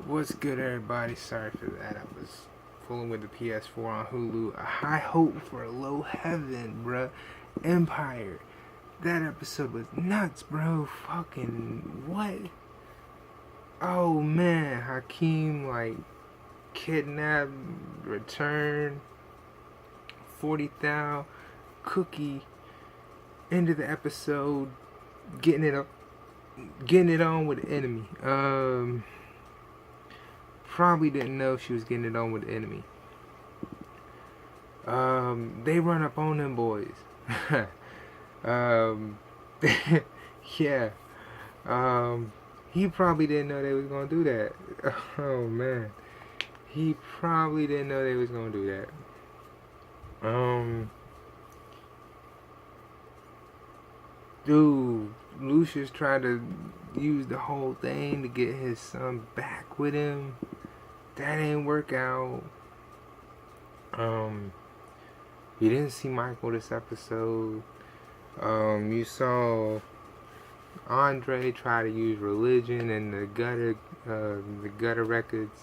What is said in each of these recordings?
What's good, everybody? Sorry for that. I was fooling with the PS4 on Hulu. A High Hope for a Low Heaven, bruh. Empire. That episode was nuts, bro. Fucking what? Oh man, Hakeem kidnapped, returned, 40 thou, Cookie. End of the episode, getting it on with the enemy. Probably didn't know she was getting it on with the enemy. They run up on them boys. Yeah. He probably didn't know they was gonna do that. Oh man. He probably didn't know they was gonna do that. Dude, Lucius tried to use the whole thing to get his son back with him. That didn't work out. You didn't see Michael this episode. You saw Andre try to use religion and the gutter records.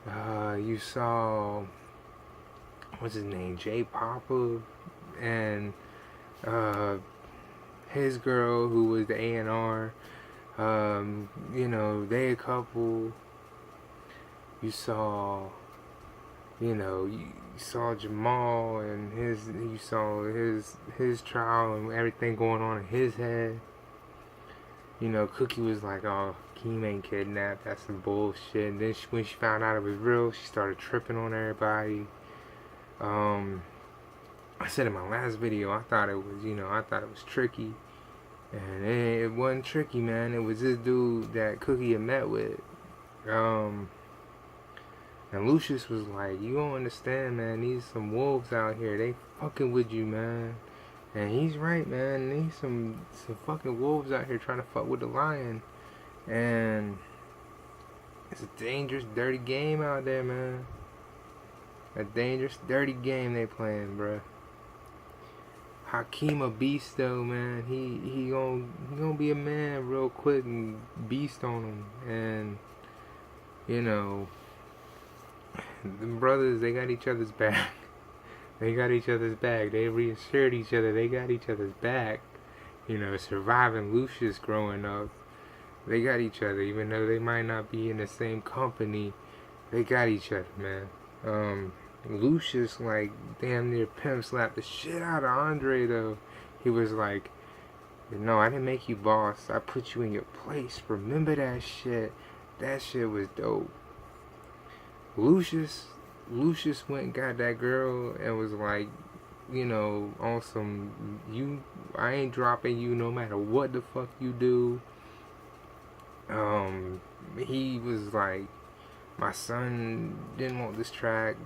You saw what's his name, Jay Papa, and his girl who was the A&R. They a couple. You saw Jamal and you saw his trial and everything going on in his head. Cookie was like, oh, Keem ain't kidnapped, that's some bullshit. And then when she found out it was real, she started tripping on everybody. I said in my last video, I thought it was tricky. And it wasn't tricky, man. It was this dude that Cookie had met with. And Lucius was like, you don't understand, man. These some wolves out here. They fucking with you, man. And he's right, man. These some fucking wolves out here trying to fuck with the lion. And it's a dangerous, dirty game out there, man. A dangerous, dirty game they playing, bruh. Hakeem a beast though, man. He gonna be a man real quick and beast on him. And the brothers, they got each other's back. They got each other's back. They reassured each other they got each other's back. Surviving Lucius growing up, they got each other. Even though they might not be in the same company, they got each other, man. Lucius, damn near pimp slapped the shit out of Andre, though. He was like, no, I didn't make you boss. I put you in your place. Remember that shit. That shit was dope. Lucius went and got that girl and was like, on some, I ain't dropping you no matter what the fuck you do. He was like, my son didn't want this track.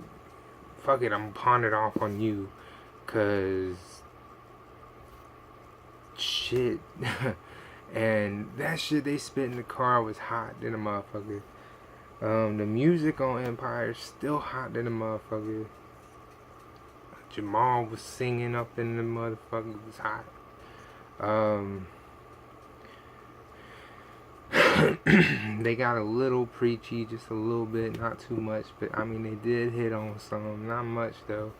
Fuck it, I'm pawning it off on you. Cause shit. And that shit they spit in the car was hot than a motherfucker. The music on Empire is still hot than a motherfucker. Jamal was singing up in the motherfucker. It was hot. They got a little preachy, just a little bit, not too much, but I mean they did hit on some, not much though.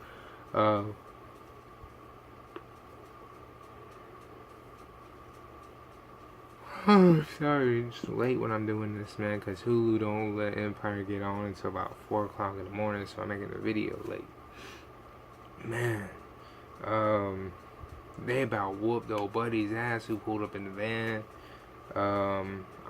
Sorry, it's late when I'm doing this, man, because Hulu don't let Empire get on until about 4 o'clock in the morning, so I'm making the video late. Man, they about whooped old buddy's ass who pulled up in the van.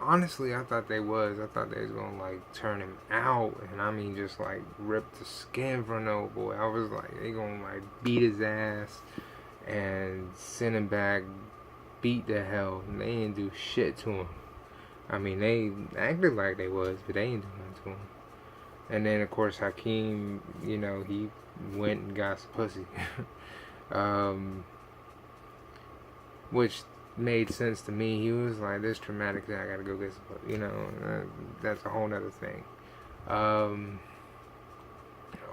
Honestly, I thought they was gonna turn him out, and I mean just rip the skin from the old boy. I was like, they gonna beat his ass and send him back, beat the hell, and they didn't do shit to him. I mean, they acted like they was, but they ain't do nothing to him. And then of course Hakeem, he went and got some pussy. Which made sense to me. He was like, this traumatic thing, I gotta go get some pussy. That's a whole nother thing.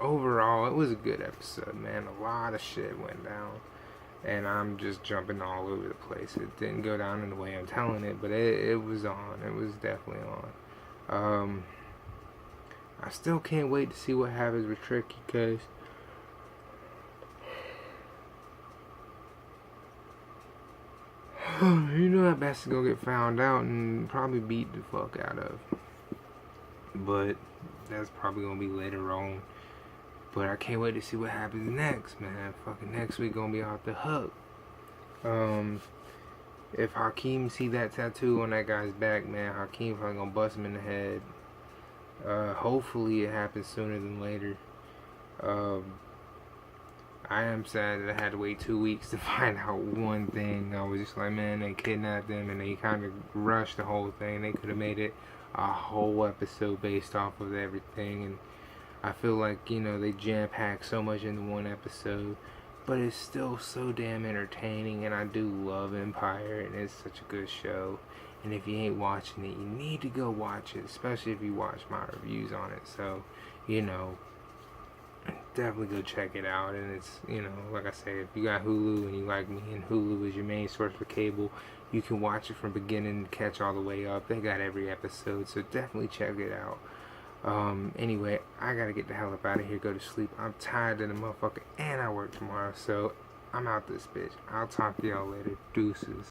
Overall, it was a good episode, man. A lot of shit went down. And I'm just jumping all over the place. It didn't go down in the way I'm telling it, but it was on. It was definitely on. I still can't wait to see what happens with Tricky, because you know that Best is gonna get found out and probably beat the fuck out of. But that's probably gonna be later on. But I can't wait to see what happens next, man. Fucking next week gonna be off the hook. If Hakeem see that tattoo on that guy's back, man, Hakeem probably gonna bust him in the head. Hopefully it happens sooner than later. I am sad that I had to wait 2 weeks to find out one thing. I was just like, man, they kidnapped them and they kind of rushed the whole thing. They could have made it a whole episode based off of everything, and I feel like, you know, they jam-packed so much into one episode, but it's still so damn entertaining, and I do love Empire, and it's such a good show. And if you ain't watching it, you need to go watch it, especially if you watch my reviews on it. So, you know, definitely go check it out. And it's, you know, like I said, if you got Hulu and you like me and Hulu is your main source for cable, you can watch it from beginning to catch all the way up. They got every episode, so definitely check it out. Anyway, I gotta get the hell up out of here, go to sleep. I'm tired of the motherfucker, and I work tomorrow, so I'm out this bitch. I'll talk to y'all later. Deuces.